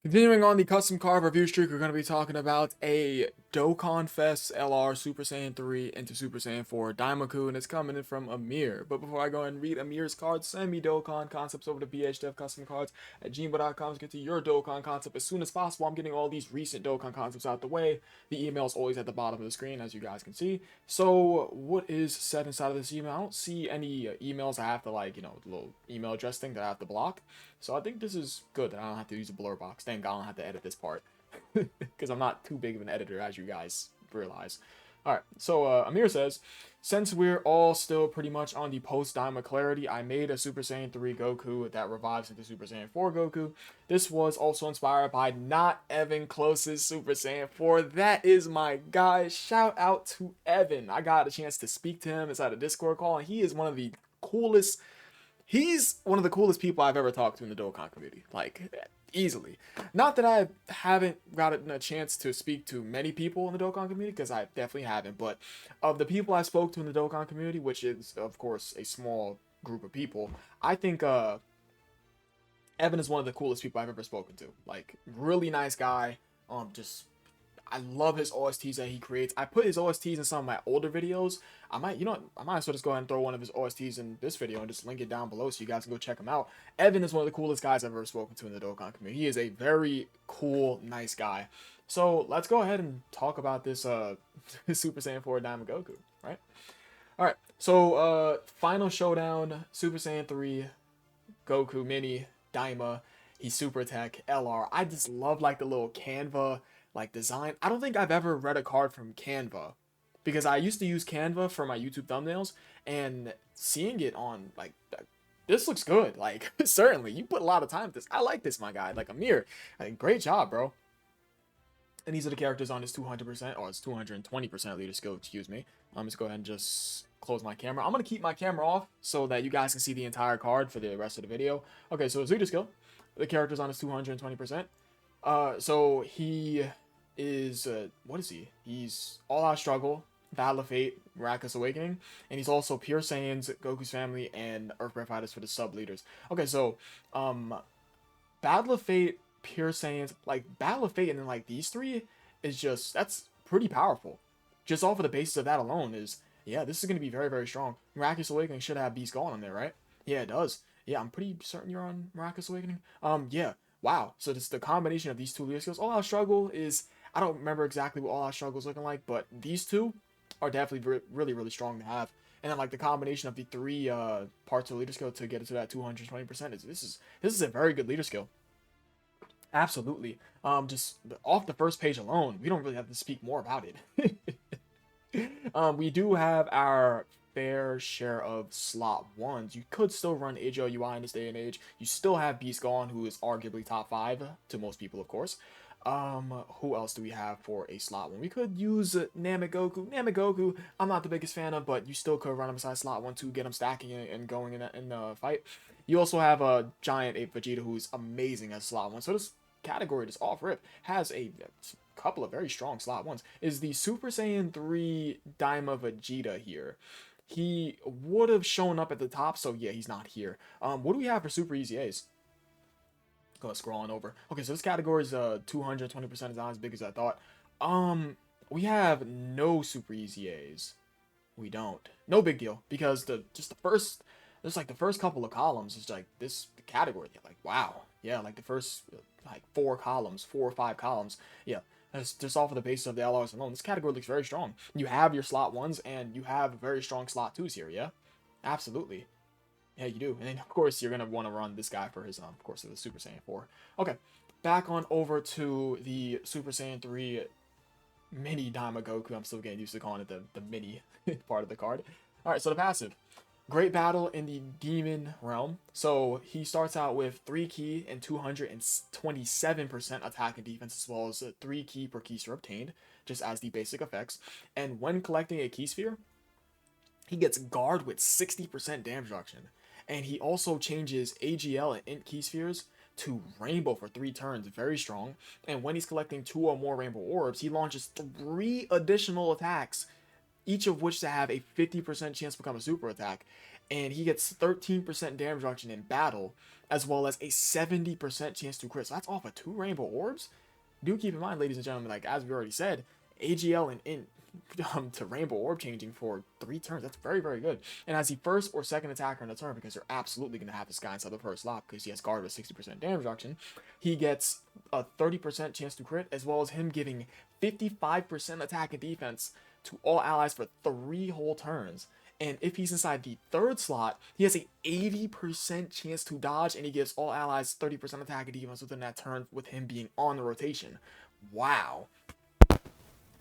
Continuing on the custom card review streak, we're going to be talking about a Dokkan Fest LR Super Saiyan 3 into Super Saiyan 4 Daimaku, and it's coming in from Amir. But before I go and read Amir's cards, send me Dokkan concepts over to bhdevcustomcards at gmail.com to get to your Dokkan concept as soon as possible. I'm getting all these recent Dokkan concepts out the way. The email is always at the bottom of the screen, as you guys can see. So, what is said inside of this email? I don't see any emails I have to, the little email address thing that I have to block. So I think this is good that I don't have to use a blur box. Thank God I don't have to edit this part. Because I'm not too big of an editor, as you guys realize. Alright, so Amir says, since we're all still pretty much on the post-Daima clarity, I made a Super Saiyan 3 Goku that revives into Super Saiyan 4 Goku. This was also inspired by not Evan Close's Super Saiyan 4. That is my guy. Shout out to Evan. I got a chance to speak to him inside a Discord call, and he is one of the coolest. He's one of the coolest people I've ever talked to in the Dokkan community, like, easily. Not that I haven't gotten a chance to speak to many people in the Dokkan community, because I definitely haven't, but of the people I spoke to in the Dokkan community, which is, of course, a small group of people, I think, Evan is one of the coolest people I've ever spoken to. Like, really nice guy, just I love his OSTs that he creates. I put his OSTs in some of my older videos. I might as well just go ahead and throw one of his OSTs in this video and just link it down below so you guys can go check him out. Evan is one of the coolest guys I've ever spoken to in the Dokkan community. He is a very cool, nice guy. So let's go ahead and talk about this Super Saiyan 4 Diamond Goku, right? Alright, so final showdown, Super Saiyan 3, Goku Mini, Daima, he's Super Tech, LR. I just love like the little Canva design. I don't think I've ever read a card from Canva because I used to use Canva for my YouTube thumbnails, and seeing it on this looks good. Like, certainly you put a lot of time into this. I like this, my guy. Like, Amir, great job, bro. And these are the characters on his 200% or his 220% leader skill, excuse me. Let's go ahead and just close my camera. I'm going to keep my camera off so that you guys can see the entire card for the rest of the video. Okay, so his leader skill, the characters on his 220%. So he is, what is he? He's All Out Struggle, Battle of Fate, Miraculous Awakening, and he's also Pure Saiyans, Goku's Family, and Earth Breath Fighters for the sub leaders. Okay, so, Battle of Fate, Pure Saiyans, Battle of Fate, and then these three is just, that's pretty powerful. Just off of the basis of that alone is, yeah, this is going to be very, very strong. Miraculous Awakening should have Beast Gone on there, right? Yeah, it does. Yeah, I'm pretty certain you're on Miraculous Awakening. Yeah, wow. So this the combination of these two leader skills. All Out Struggle is, I don't remember exactly what All Out Struggle is looking like, but these two are definitely really, really strong to have. And then the combination of the three parts of leader skill to get it to that 220% is this is a very good leader skill. Absolutely. Just off the first page alone, we don't really have to speak more about it. We do have our fair share of slot ones. You could still run AGL in this day and age. You still have Beast Gone, who is arguably top 5 to most people, of course. Who else do we have for a slot one? We could use Namek Goku. Namek Goku, I'm not the biggest fan of, but you still could run him beside slot 1 to get him stacking and going in the fight. You also have a Giant Ape Vegeta, who's amazing as slot 1. So this category, this off-rip, has a couple of very strong slot ones. Is the Super Saiyan 3 Daima Vegeta here. He would have shown up at the top, so yeah, he's not here. What do we have for Super Easy A's? Go scrolling over. Okay, so this category is 220% is not as big as I thought. We have no Super Easy A's. We don't. No big deal, because the first, there's the first couple of columns is this category. Wow, yeah, the first 4 columns, 4 or 5 columns. Yeah, that's just off of the basis of the LRs alone. This category looks very strong. You have your slot 1s and you have very strong slot 2s here. Yeah, absolutely. Yeah, you do. And then, of course, you're going to want to run this guy for his, of course, the Super Saiyan 4. Okay, back on over to the Super Saiyan 3 mini Daima Goku. I'm still getting used to calling it the mini part of the card. Alright, so the passive. Great battle in the Demon Realm. So he starts out with 3 key and 227% attack and defense, as well as 3 key per key sphere obtained, just as the basic effects. And when collecting a key sphere, he gets guard with 60% damage reduction. And he also changes AGL and Int key spheres to Rainbow for 3 turns, very strong. And when he's collecting 2 or more Rainbow Orbs, he launches 3 additional attacks, each of which to have a 50% chance to become a super attack. and he gets 13% damage reduction in battle, as well as a 70% chance to crit. So that's off of 2 rainbow orbs. Do keep in mind, ladies and gentlemen, like as we already said, AGL and int to rainbow orb changing for 3 turns. That's very, very good. And as the first or second attacker in the turn, because you're absolutely going to have this guy inside the first slot because he has guard with 60% damage reduction, he gets a 30% chance to crit, as well as him giving 55% attack and defense to all allies for 3 whole turns. And if he's inside the third slot, he has a 80% chance to dodge, and he gives all allies 30% attack and defense within that turn with him being on the rotation. Wow.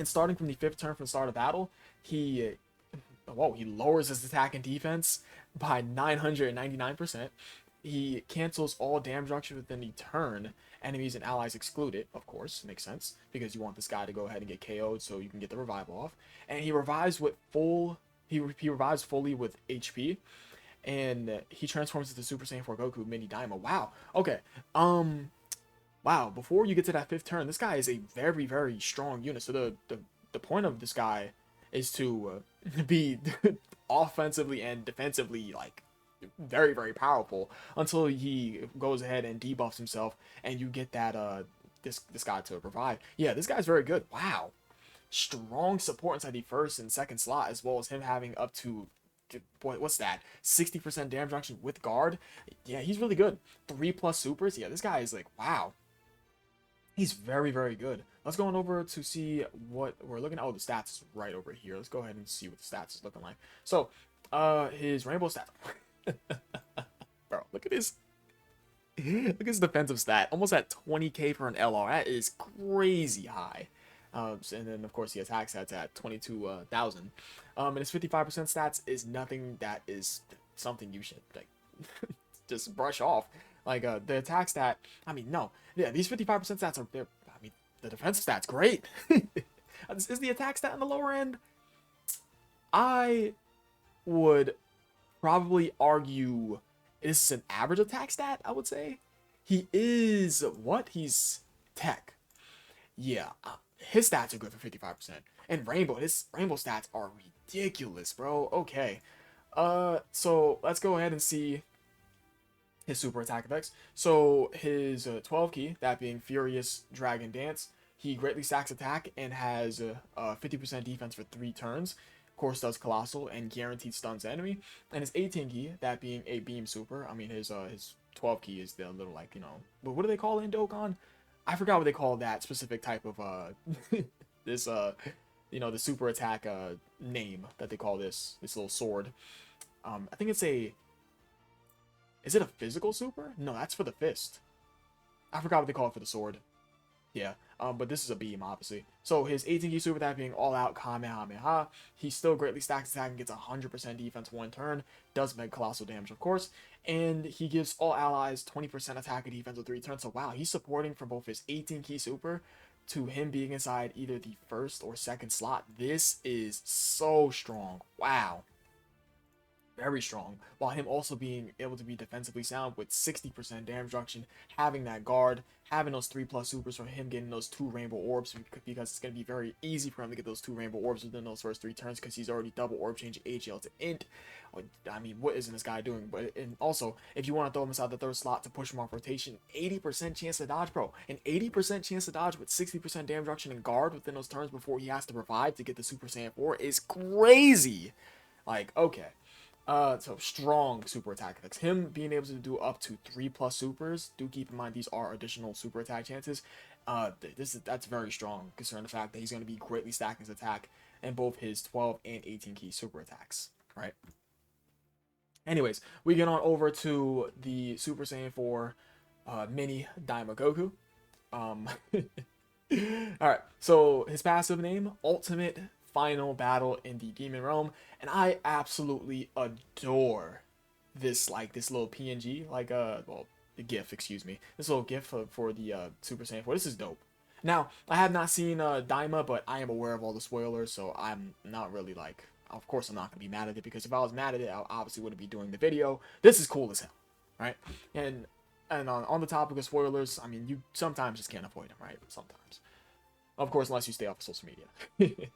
And starting from the 5th turn from the start of battle, he lowers his attack and defense by 999%. He cancels all damage reduction within the turn, enemies and allies excluded, of course, makes sense, because you want this guy to go ahead and get KO'd so you can get the revival off. And he revives with he revives fully with HP, and he transforms into Super Saiyan 4 Goku Mini Daima. Wow. Okay. Wow, before you get to that 5th turn, this guy is a very, very strong unit. So the point of this guy is to be offensively and defensively, like, very, very powerful until he goes ahead and debuffs himself, and you get that this guy to revive. Yeah, this guy's very good. Wow. Strong support inside the 1st and 2nd slot, as well as him having up to, what's that, 60% damage reduction with guard. Yeah, he's really good. 3+ supers. Yeah, this guy is like, wow. He's very, very good. Let's go on over to see what we're looking at. Oh, the stats is right over here. Let's go ahead and see what the stats is looking like. So, his rainbow stats. Bro, look at his look at his defensive stat. Almost at 20k for an LR. That is crazy high. And then of course the attack stats at 22,000. And his 55% stats is nothing that is something you should like just brush off. Like the attack stat, I mean, no, yeah, these 55% stats are there. I mean, the defensive stat's great. Is the attack stat on the lower end? I would probably argue this is an average attack stat. I would say he is what? He's tech. Yeah, his stats are good for 55%. And his rainbow stats are ridiculous, bro. Okay, so let's go ahead and see his super attack effects. So his 12 key, that being Furious Dragon Dance, he greatly stacks attack and has 50% defense for 3 turns. Of course, does Colossal and guaranteed stuns enemy. And his 18 key, that being a Beam Super. I mean, his 12 key is the little, like, you know, but what do they call it in Dokkan? I forgot what they call that specific type of this you know, the super attack name that they call this little sword. I think it's a. Is it a physical super? No, that's for the fist. I forgot what they call it for the sword. Yeah, but this is a beam, obviously. So his 18 key super, that being all out Kamehameha, he still greatly stacks attack and gets 100% defense 1 turn. Does make colossal damage, of course. And he gives all allies 20% attack and defense with 3 turns. So wow, he's supporting from both his 18 key super to him being inside either the 1st or 2nd slot. This is so strong. Wow. Very strong, while him also being able to be defensively sound with 60% damage reduction, having that guard, having those 3+ supers for him, getting those 2 rainbow orbs, because it's going to be very easy for him to get those 2 rainbow orbs within those first 3 turns, because he's already double orb changing AGL to int. I mean, what isn't this guy doing? But and also, if you want to throw him inside the 3rd slot to push him off rotation, 80% chance to dodge, bro. An 80% chance to dodge with 60% damage reduction and guard within those turns before he has to revive to get the Super Saiyan 4 is crazy. Like, okay. So strong super attack effects. Him being able to do up to 3+ supers. Do keep in mind these are additional super attack chances. That's very strong considering the fact that he's going to be greatly stacking his attack in both his 12 and 18 key super attacks. Right. Anyways, we get on over to the Super Saiyan 4 Mini Daima Goku. All right. So his passive name, Ultimate Final Battle in the Demon Realm, and I absolutely adore this little PNG, the GIF, excuse me, this little GIF for the Super Saiyan 4. This is dope. Now, I have not seen Daima, but I am aware of all the spoilers, so I'm not really like, of course I'm not gonna be mad at it, because if I was mad at it, I obviously wouldn't be doing the video. This is cool as hell, right? And on the topic of spoilers, I mean, you sometimes just can't avoid them, right? Sometimes, of course, unless you stay off of social media.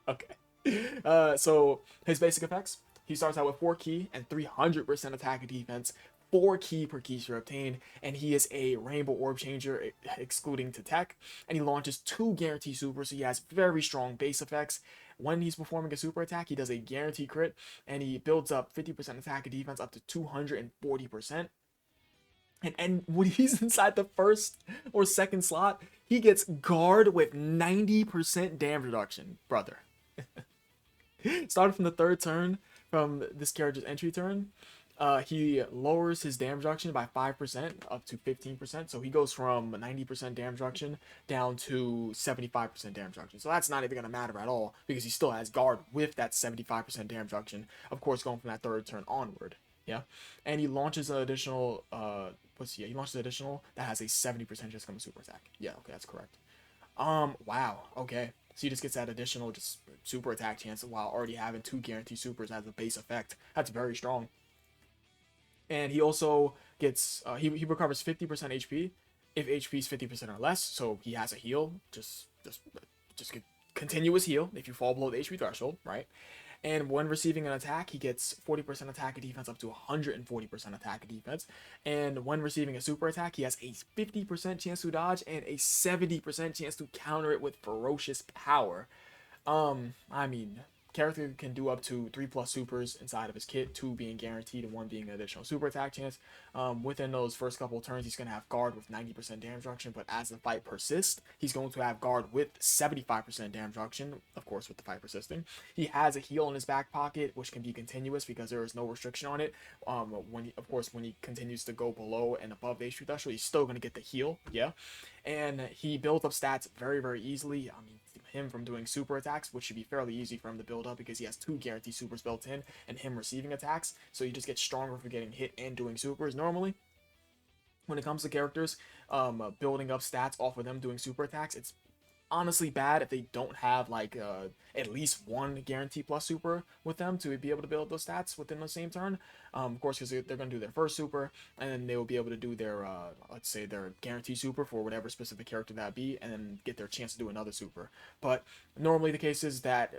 Okay. So his basic effects, He starts out with 4 key and 300% attack and defense, 4 key per keystroke obtained, and he is a Rainbow Orb Changer, excluding to tech, and he launches 2 guarantee supers, so he has very strong base effects. When he's performing a super attack, he does a guarantee crit, and he builds up 50% attack and defense up to 240%. And when he's inside the first or second slot, he gets guard with 90% damage reduction, brother. Starting from the third turn, from this character's entry turn, he lowers his damage reduction by 5% up to 15%. So he goes from 90% damage reduction down to 75% damage reduction. So that's not even going to matter at all because he still has guard with that 75% damage reduction. Of course, going from that third turn onward. Yeah. And he launches an additional, he launches an additional that has a 70% chance to come a super attack. Yeah, okay, that's correct. Wow, okay. So he just gets that additional just super attack chance while already having 2 guaranteed supers as a base effect. That's very strong. And he also gets, he recovers 50% HP if HP is 50% or less. So he has a heal, just continuous heal if you fall below the HP threshold, right? And when receiving an attack, he gets 40% attack and defense up to 140% attack and defense. And when receiving a super attack, he has a 50% chance to dodge and a 70% chance to counter it with ferocious power. I mean, character can do up to 3+ supers inside of his kit, 2 being guaranteed and 1 being an additional super attack chance. Within those first couple of turns, he's going to have guard with 90% damage reduction, but as the fight persists, he's going to have guard with 75% damage reduction, of course, with the fight persisting. He has a heal in his back pocket, which can be continuous because there is no restriction on it. When he continues to go below and above the HP threshold, he's still going to get the heal, yeah? And he builds up stats very, very easily. I mean, him from doing super attacks, which should be fairly easy for him to build up because he has 2 guaranteed supers built in, and him receiving attacks, so you just get stronger for getting hit and doing supers normally. When it comes to characters, building up stats off of them doing super attacks, it's honestly bad if they don't have like at least 1 guarantee plus super with them to be able to build those stats within the same turn. Of course, because they're going to do their first super, and then they will be able to do their let's say their guarantee super for whatever specific character that be, and then get their chance to do another super. But normally the case is that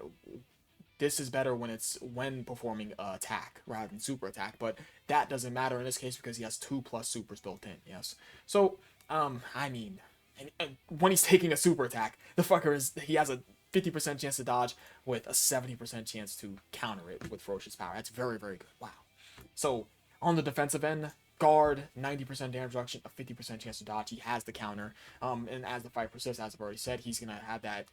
this is better when performing attack rather than super attack, but that doesn't matter in this case because he has 2+ supers built in. Yes, so I mean, and when he's taking a super attack, the fucker he has a 50% chance to dodge with a 70% chance to counter it with ferocious power. That's very, very good. Wow. So on the defensive end, guard, 90% damage reduction, a 50% chance to dodge. He has the counter. And as the fight persists, as I've already said, he's gonna have that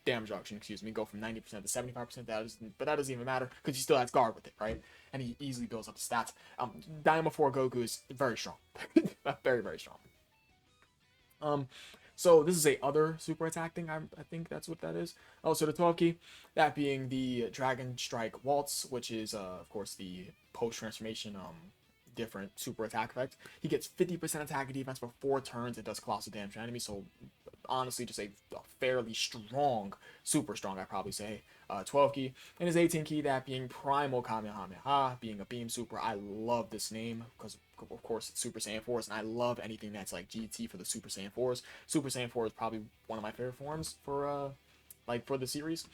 damage reduction, go from 90% to 75%. But that doesn't even matter because he still has guard with it, right? And he easily builds up the stats. Dynamo 4 Goku is very strong, very, very strong. So this is a other super attack thing. I think that's what that is. Oh, so the 12 key, that being the Dragon Strike Waltz, which is of course the post transformation different super attack effect. He gets 50% attack and defense for 4 turns. It does colossal damage to enemy. So honestly, just a fairly strong, super strong, I'd probably say. 12 key, and his 18 key, that being Primal Kamehameha, being a beam super. I love this name because of course it's Super Saiyan 4s, and I love anything that's like GT for the Super Saiyan 4s. Super Saiyan 4 is probably one of my favorite forms for for the series.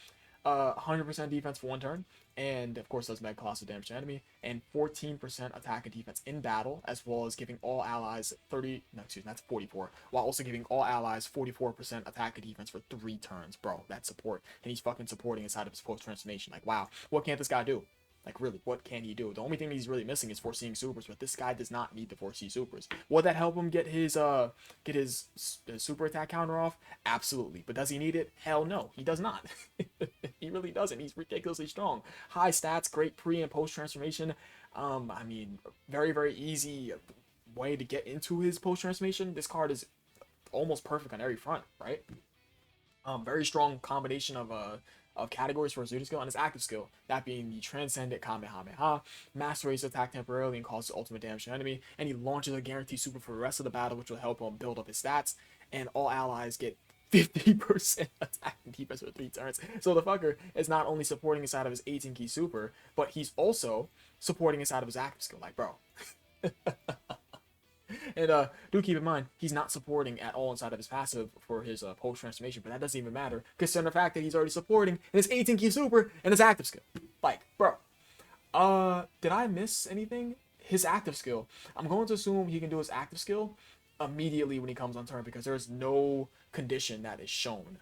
100% defense for 1 turn, and of course does mega colossal damage to enemy, and 14% attack and defense in battle, as well as giving all allies 44, while also giving all allies 44% attack and defense for 3 turns. Bro, that's support, and he's fucking supporting inside of his post transformation. Like, wow, what can't this guy do? Like, really, what can he do? The only thing he's really missing is foreseeing supers, but this guy does not need the foresee supers. Would that help him get his super attack counter off? Absolutely. But does he need it? Hell no, he does not. He really doesn't. He's ridiculously strong. High stats, great pre and post transformation. I mean, very, very easy way to get into his post transformation. This card is almost perfect on every front, right? Very strong combination of categories for his duty skill and his active skill, that being the Transcendent Kamehameha. Master Race attack temporarily and causes ultimate damage to enemy, and he launches a guaranteed super for the rest of the battle, which will help him build up his stats, and all allies get 50% attack and defense for 3 turns. So the fucker is not only supporting inside of his 18 key super, but he's also supporting inside of his active skill. Like, bro. And do keep in mind, he's not supporting at all inside of his passive for his post transformation, but that doesn't even matter, considering the fact that he's already supporting in his 18 key super and his active skill. Like, bro, Did I miss anything? His active skill. I'm going to assume he can do his active skill immediately when he comes on turn because there's no condition that is shown.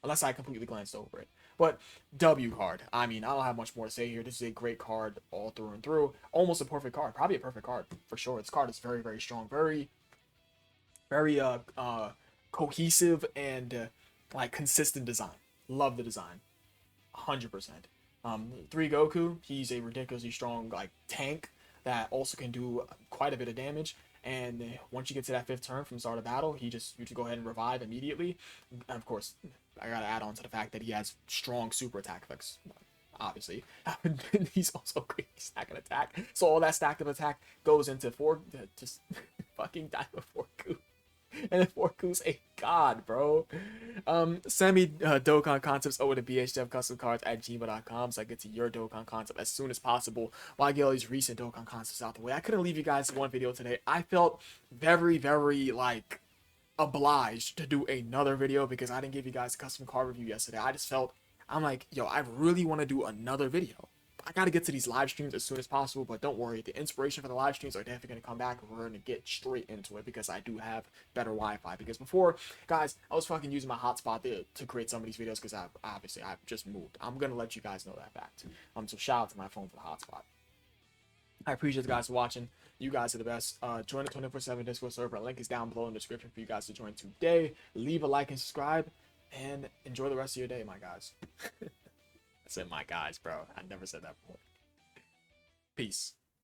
Unless I completely glanced over it. But W card. I mean, I don't have much more to say here. This is a great card all through and through. Almost a perfect card. Probably a perfect card for sure. This card is very, very strong. Very, very cohesive and like consistent design. Love the design. 100%. 3 Goku, he's a ridiculously strong like tank that also can do quite a bit of damage. And once you get to that 5th turn from start of battle, you just go ahead and revive immediately. And of course, I gotta add on to the fact that he has strong super attack effects. Obviously, he's also great stack and attack. So all that stacked of attack goes into just fucking Dynamo 4Ku. And 4Ku's a god, bro. Send me Dokkan concepts over to bhdevcustomcards@gmail.com so I get to your Dokkan concept as soon as possible while I get all these recent Dokkan concepts out the way. I couldn't leave you guys one video today. I felt very, very like obliged to do another video because I didn't give you guys a custom card review yesterday. I just felt, I'm like, yo, I really want to do another video. I got to get to these live streams as soon as possible, but don't worry, the inspiration for the live streams are definitely going to come back, and we're going to get straight into it because I do have better Wi-Fi. Because before, guys, I was fucking using my hotspot to create some of these videos because I've just moved. I'm going to let you guys know that fact. So shout out to my phone for the hotspot. I appreciate you guys for watching. You guys are the best. Join the 24/7 Discord server. Link is down below in the description for you guys to join today. Leave a like and subscribe, and enjoy the rest of your day, my guys. I said my guys, bro. I never said that before. Peace.